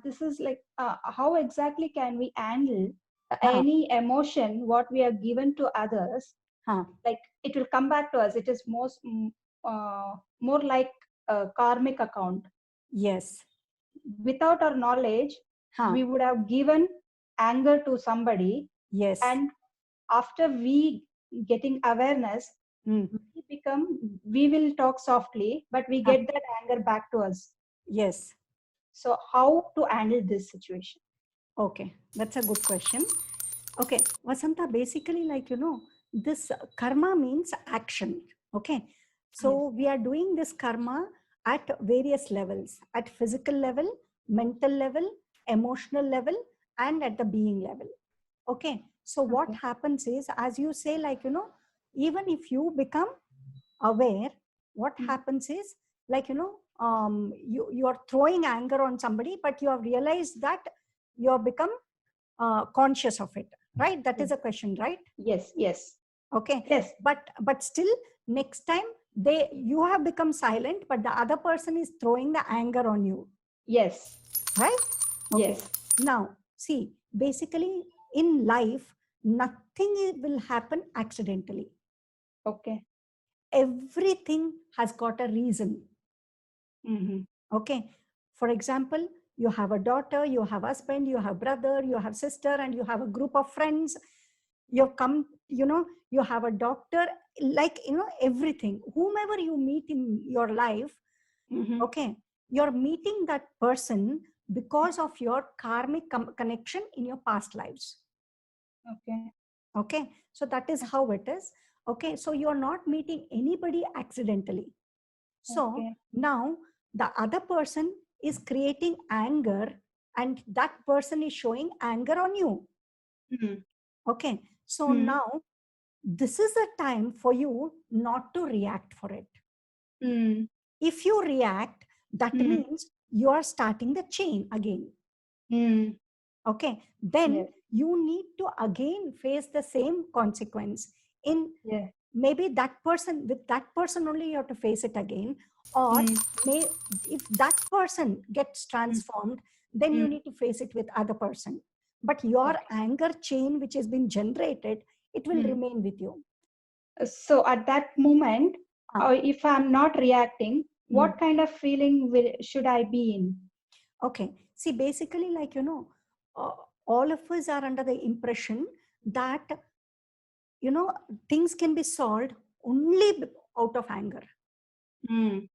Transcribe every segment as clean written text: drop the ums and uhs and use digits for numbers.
this is like, how exactly can we handle Huh. any emotion what we are given to others? Huh. Like it will come back to us. It is more like a karmic account. Yes. Without our knowledge, Huh. we would have given anger to somebody, Yes. and after we getting awareness, Mm. we will talk softly, but we Huh. get that anger back to us. Yes. So how to handle this situation? Okay, that's a good question. Okay, Vasanta, basically, this karma means action. Okay, Yes. so we are doing this karma at various levels, at physical level, mental level, emotional level, and at the being level. Okay, so what Okay. happens is, as you say, even if you become aware, what Mm. happens is, you are throwing anger on somebody, but you have realized that you have become conscious of it, right? That is Yes. a question, right? Yes. Yes. Okay, Yes. but still, next time you have become silent, but the other person is throwing the anger on you, Yes. right? Okay, Yes. now see, basically in life, nothing will happen accidentally. Okay. Everything has got a reason. Mm-hmm. Okay, for example, you have a daughter, you have husband, you have brother, you have sister, and you have a group of friends. You come, you have a doctor, everything, whomever you meet in your life. Mm-hmm. Okay, you're meeting that person because of your karmic connection in your past lives. Okay. Okay, so that is how it is. Okay, so you're not meeting anybody accidentally. So Okay. now the other person is creating anger, and that person is showing anger on you. Mm-hmm. Okay, so Mm-hmm. now this is a time for you not to react for it. Mm-hmm. If you react, that means you are starting the chain again. Mm-hmm. Okay, then Yes. you need to again face the same consequence. In Yes. maybe that person, with that person only you have to face it again, or Mm-hmm. may if that person gets transformed, then you Mm-hmm. need to face it with other person. But your Okay. anger chain which has been generated, it will Mm. remain with you. So at that moment, Ah, if I'm not reacting, mm. what kind of feeling should I be in? Okay, see, basically, uh, all of us are under the impression that you know things can be solved only out of anger. Mm.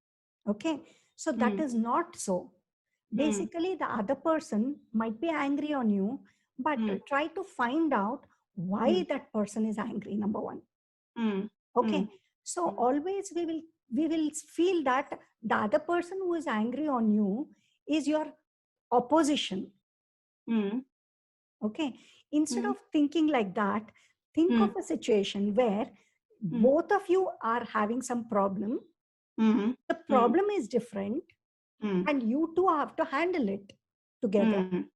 Okay, so that Mm. is not so. Mm. Basically, the other person might be angry on you, but Mm. try to find out why Mm. that person is angry, number one. Mm. Okay, Mm. so Mm. always we will feel that the other person who is angry on you is your opposition. Mm. Okay, instead Mm. of thinking like that, think of Mm. a situation where Mm. both of you are having some problem. Mm. The Mm. problem is different, Mm. and you two have to handle it together, Mm.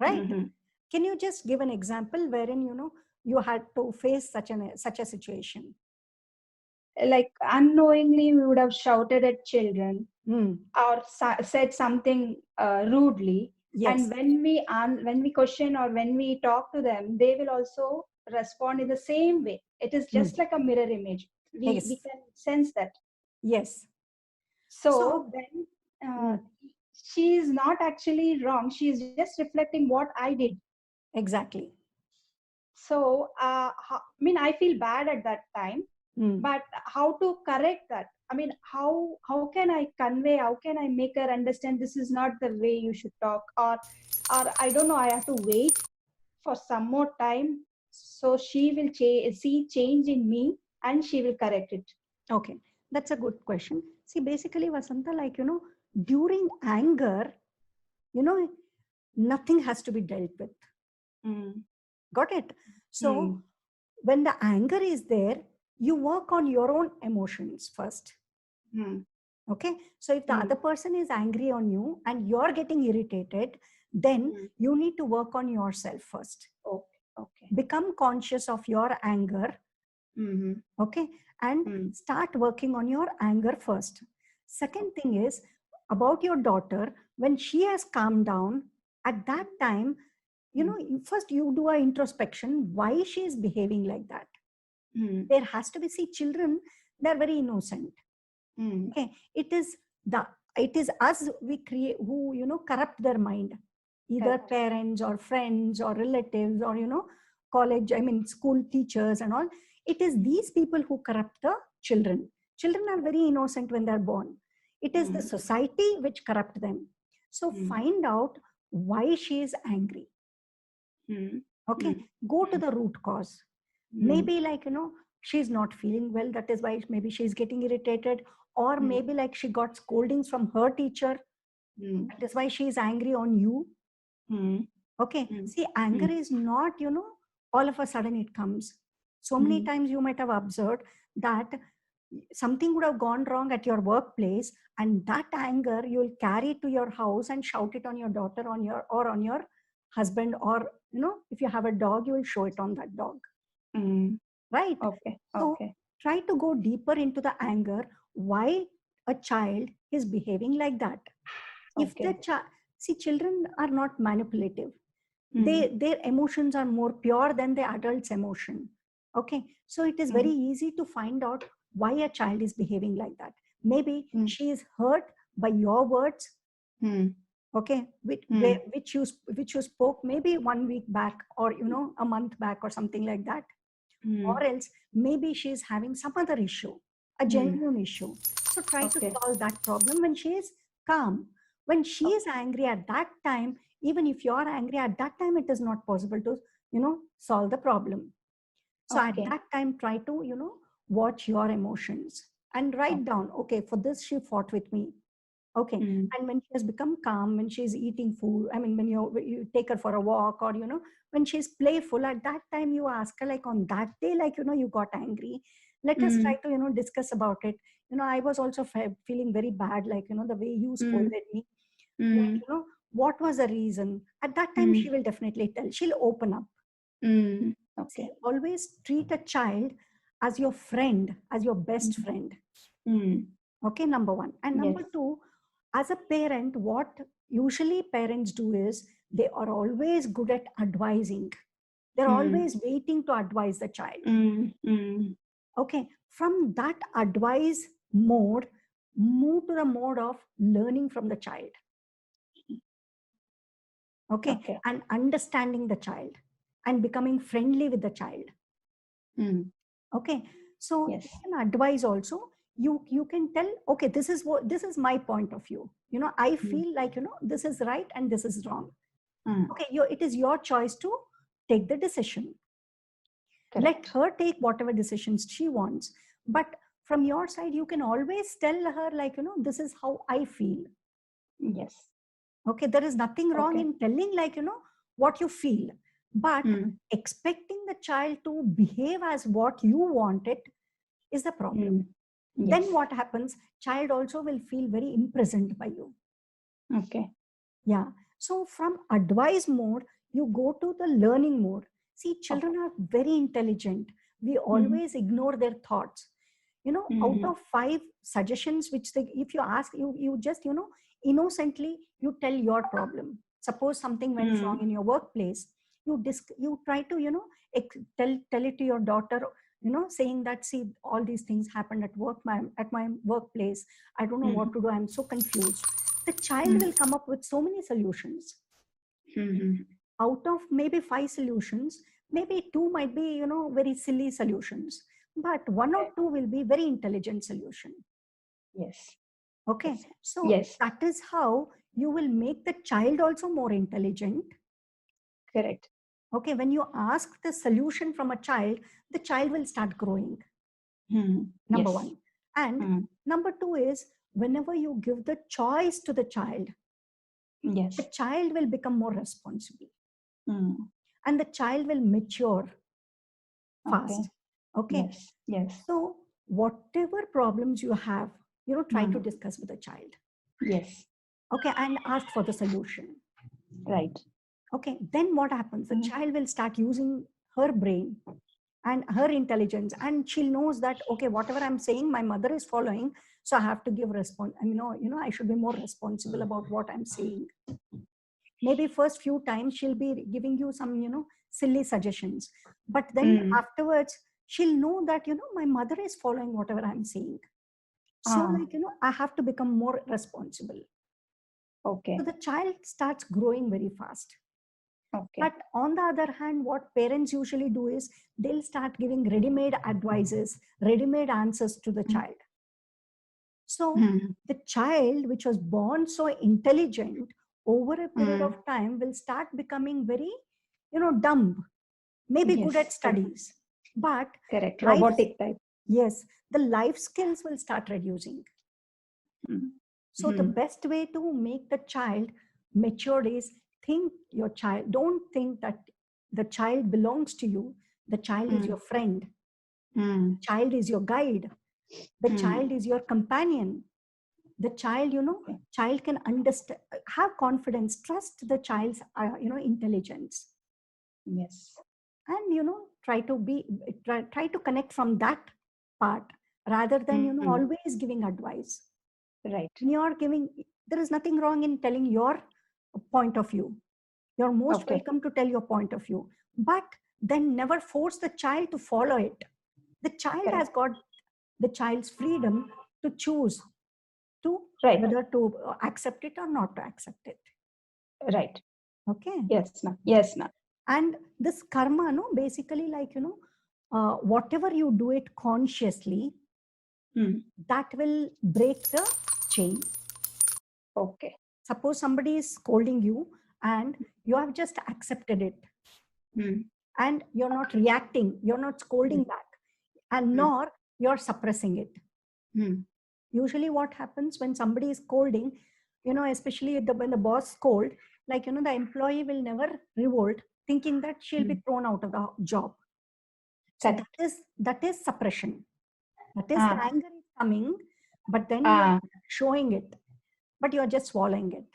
right? Mm. Can you just give an example wherein you had to face such a situation? Like unknowingly, we would have shouted at children Mm, or said something rudely, and yes, when we question or when we talk to them, they will also respond in the same way. It is mm, just like a mirror image. We yes, can sense that. yes. So, So then, uh, mm, she is not actually wrong. She is just reflecting what I did. exactly. So I mean, I feel bad at that time, Mm, but how to correct that? I mean, how can I convey, how can I make her understand this is not the way you should talk? Or I don't know, I have to wait for some more time, so she will see change in me, and she will correct it. okay, that's a good question. See, basically, Vasanta, during anger, you know, nothing has to be dealt with. Mm. Got it? So, Mm. when the anger is there, you work on your own emotions first. Mm. Okay, so if the Mm. other person is angry on you and you're getting irritated, then Mm. you need to work on yourself first. Okay. Okay. Become conscious of your anger. Mm-hmm. Okay, and Mm. start working on your anger first. Second thing is about your daughter. When she has calmed down, at that time, first you do a introspection, why she is behaving like that. There has to be, see, children, they're very innocent. Okay, it is us we create who corrupt their mind, either Correct. parents or friends or relatives or college, I mean school teachers and all. It is these people who corrupt the children. Children are very innocent when they're born. It is the society which corrupt them. So find out why she is angry. Okay, go to the root cause. Maybe she's not feeling well, that is why maybe she's getting irritated, or maybe like she got scoldings from her teacher, that is why she's angry on you. Okay, see, anger is not all of a sudden it comes. So many times you might have observed that something would have gone wrong at your workplace, and that anger you will carry to your house and shout it on your daughter, on your husband, or if you have a dog, you will show it on that dog. Right? Okay. So Okay. try to go deeper into the anger, why a child is behaving like that. If the child, see, children are not manipulative. Their emotions are more pure than the adult's emotion. Okay, so it is very easy to find out why a child is behaving like that. Maybe she is hurt by your words, okay, which you spoke maybe 1 week back, or a month back, or something like that. Or else maybe she is having some other issue, a genuine issue. So try to solve that problem when she is calm. When she is angry at that time, even if you are angry at that time, it is not possible to solve the problem. So at that time, try to watch your emotions and write down, okay, for this she fought with me. Okay. And when she has become calm, when she's eating food, I mean, when you take her for a walk, or, when she's playful, at that time you ask her, like, on that day, like, you got angry. Let us try to, discuss about it. I was also feeling very bad, like, the way you scolded me. Like, what was the reason? At that time, she will definitely tell. She'll open up. See, always treat a child as your friend, as your best friend. Okay, number one. And number two, as a parent, what usually parents do is they are always good at advising. They're always waiting to advise the child. Okay, from that advice mode, move to the mode of learning from the child. Okay, and understanding the child and becoming friendly with the child. Okay, so you can advise also. You can tell, okay, this is my point of view. I feel like this is right and this is wrong. Okay, it is your choice to take the decision. Let her take whatever decisions she wants, but from your side you can always tell her, like, this is how I feel. Yes. Okay, there is nothing wrong in telling, like, what you feel, but expecting the child to behave as what you want it is the problem. Then what happens? Child also will feel very imprisoned by you. Okay. Yeah. So from advice mode, you go to the learning mode. See, children are very intelligent. We always ignore their thoughts. Out of 5 suggestions, which if you ask, you just, innocently, you tell your problem. Suppose something went wrong in your workplace. You try to, tell it to your daughter, saying that, see, all these things happened at my workplace. I don't know what to do. I'm so confused. The child will come up with so many solutions. Out of maybe 5 solutions, maybe 2 might be, very silly solutions, but 1 or 2 will be very intelligent solution. Yes. Okay. So that is how you will make the child also more intelligent. Correct. Okay. When you ask the solution from a child, the child will start growing. Number 1. And number 2 is, whenever you give the choice to the child, the child will become more responsible. And the child will mature fast. Okay. Yes. So whatever problems you have, try to discuss with the child. Yes. Okay. And ask for the solution. Right. Okay. Then what happens? The child will start using her brain and her intelligence, and she knows that, okay, whatever I'm saying, my mother is following, so I have to give response. I should be more responsible about what I'm saying. Maybe first few times she'll be giving you some, silly suggestions, but then afterwards she'll know that, my mother is following whatever I'm saying. So I have to become more responsible. Okay. So the child starts growing very fast. Okay. But on the other hand, what parents usually do is they'll start giving ready-made advices, ready-made answers to the child. So the child, which was born so intelligent, over a period of time will start becoming very, dumb, maybe good at studies, but correct, robotic type. Yes, the life skills will start reducing. So the best way to make the child mature is don't think that the child belongs to you. The child is your friend. The child is your guide. The child is your companion. The child, child can understand, have confidence, trust the child's, intelligence. Yes. And, try to connect from that part rather than, always giving advice. Right. There is nothing wrong in telling your point of view. You're most welcome to tell your point of view, but then never force the child to follow it. The child has got the child's freedom to choose to whether to accept it or not to accept it. Right. Okay. Yes, ma'am. Yes, ma'am. And this karma, basically whatever you do it consciously, that will break the chain. Okay. Suppose somebody is scolding you and you have just accepted it. And you're not reacting, you're not scolding back, and nor you're suppressing it. Usually what happens when somebody is scolding, especially when the boss scold, the employee will never revolt, thinking that she'll be thrown out of the job. So that is suppression. That is the anger is coming, but then you're showing it, but you're just swallowing it.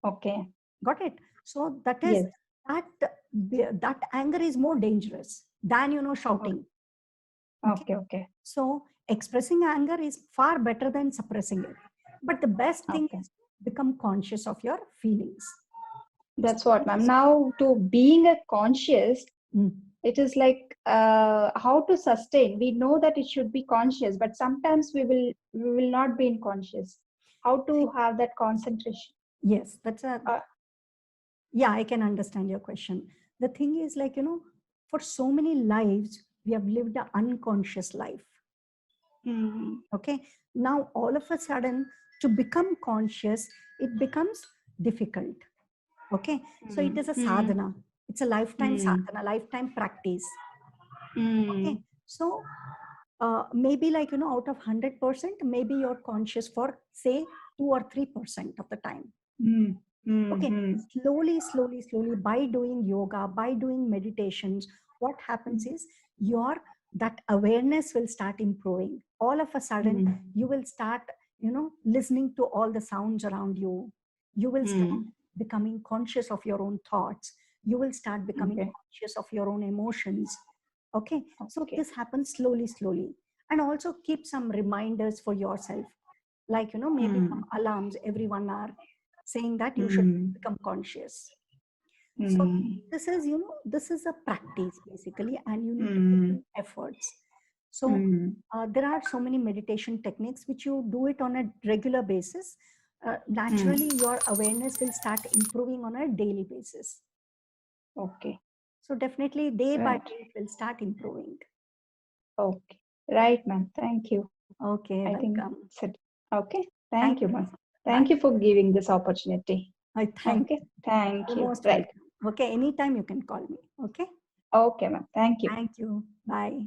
Okay. Got it? So that is that anger is more dangerous than shouting. Okay. So expressing anger is far better than suppressing it. But the best thing is to become conscious of your feelings. That's what, ma'am. Now, to being a conscious, it is like how to sustain. We know that it should be conscious, but sometimes we will not be in conscious. How to have that concentration? Yes, that's yeah, I can understand your question. The thing is, for so many lives, we have lived an unconscious life. Okay. Now, all of a sudden, to become conscious, it becomes difficult. Okay. So it is a sadhana. It's a lifetime sadhana, lifetime practice. Okay. So maybe out of 100%, maybe you're conscious for say 2 or 3% of the time. Okay, slowly, by doing yoga, by doing meditations, what happens is that awareness will start improving. All of a sudden, you will start, listening to all the sounds around you. You will start becoming conscious of your own thoughts. You will start becoming conscious of your own emotions. Okay, so this happens slowly. And also keep some reminders for yourself. Like, maybe some alarms every 1 hour saying that you should become conscious. So this is a practice basically, and you need to put in efforts. So there are so many meditation techniques which you do it on a regular basis. Naturally, your awareness will start improving on a daily basis. Okay. So definitely day by day it will start improving. Okay. Right, ma'am. Thank you. Okay. I welcome. think okay. Thank you, ma'am. Bye. Thank you for giving this opportunity. Thank you. Thank you. Most welcome. Okay. Anytime you can call me. Okay. Okay, ma'am. Thank you. Thank you. Bye.